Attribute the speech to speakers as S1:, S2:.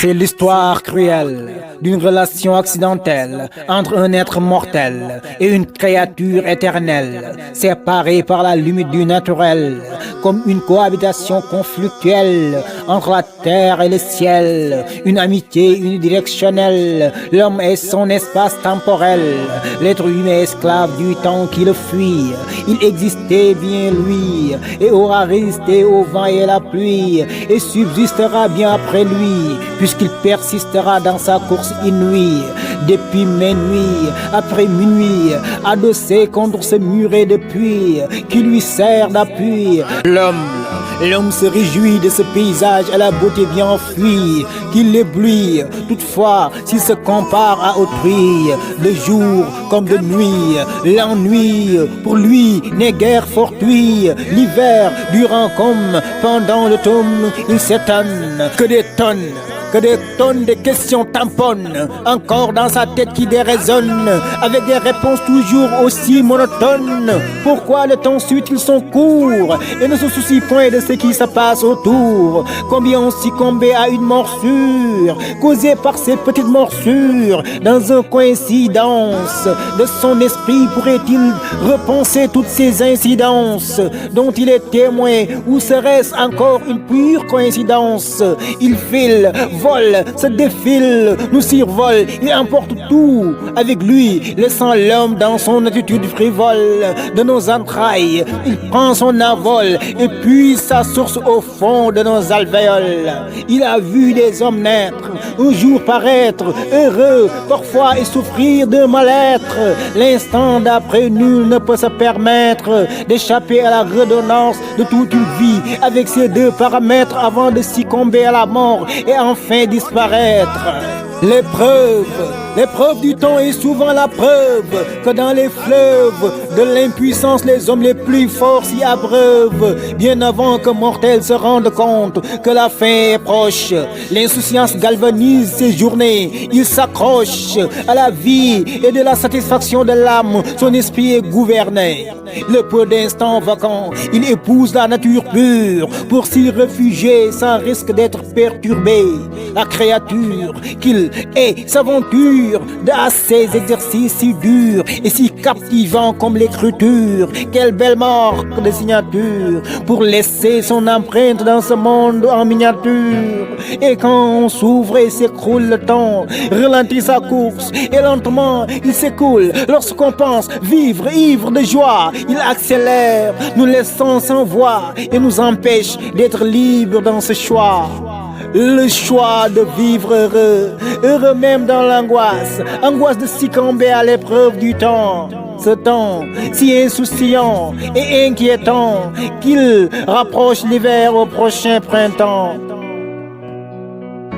S1: C'est l'histoire cruelle d'une relation accidentelle entre un être mortel et une créature éternelle, séparée par la limite du naturel, comme une cohabitation conflictuelle entre la terre et le ciel, une amitié unidirectionnelle, l'homme et son espace temporel, l'être humain esclave du temps qui le fuit. Il existait bien lui, et aura résisté au vent et à la pluie, et subsistera bien après lui, puisqu'il persistera dans sa course inouïe. Depuis minuit, après minuit, adossé contre ce muret de puits qui lui sert d'appui, L'homme se réjouit de ce paysage à la beauté bien enfuie, qui l'éblouit. Toutefois, s'il se compare à autrui, de jour comme de nuit, l'ennui pour lui n'est guère fortuit. L'hiver durant comme pendant l'automne, il s'étonne que des tonnes de questions tamponnent encore dans sa tête qui déraisonne, avec des réponses toujours aussi monotones. Pourquoi le temps suit-il son cours et ne se soucie point de ce qui se passe autour? Combien ont succombé à une morsure causée par ces petites morsures? Dans un coïncidence de son esprit pourrait-il repenser toutes ces incidences dont il est témoin, ou serait-ce encore une pure coïncidence? Il file, vole, se défile, nous survole, il emporte tout avec lui, laissant l'homme dans son attitude frivole. De nos entrailles, il prend son envol et puise sa source au fond de nos alvéoles. Il a vu des hommes naître, un jour paraître, heureux, parfois et souffrir de mal-être. L'instant d'après, nul ne peut se permettre d'échapper à la redondance de toute une vie avec ces deux paramètres avant de succomber à la mort et enfin disparaître. L'épreuve du temps est souvent la preuve que dans les fleuves de l'impuissance, les hommes les plus forts s'y abreuvent. Bien avant que mortels se rendent compte que la fin est proche, l'insouciance galvanise ses journées. Il s'accroche à la vie et de la satisfaction de l'âme, son esprit est gouverné. Le peu d'instants vacants, il épouse la nature pure pour s'y réfugier sans risque d'être perturbé. La créature qu'il est s'aventure à ces exercices si durs et si captivants comme l'écriture. Quelle belle marque de signature pour laisser son empreinte dans ce monde en miniature. Et quand on s'ouvre et s'écroule le temps, ralentit sa course et lentement il s'écoule. Lorsqu'on pense vivre ivre de joie, il accélère, nous laissant sans voix et nous empêche d'être libres dans ce choix. Le choix de vivre heureux, heureux même dans l'angoisse, angoisse de succomber à l'épreuve du temps. Ce temps si insouciant et inquiétant qu'il rapproche l'hiver au prochain printemps.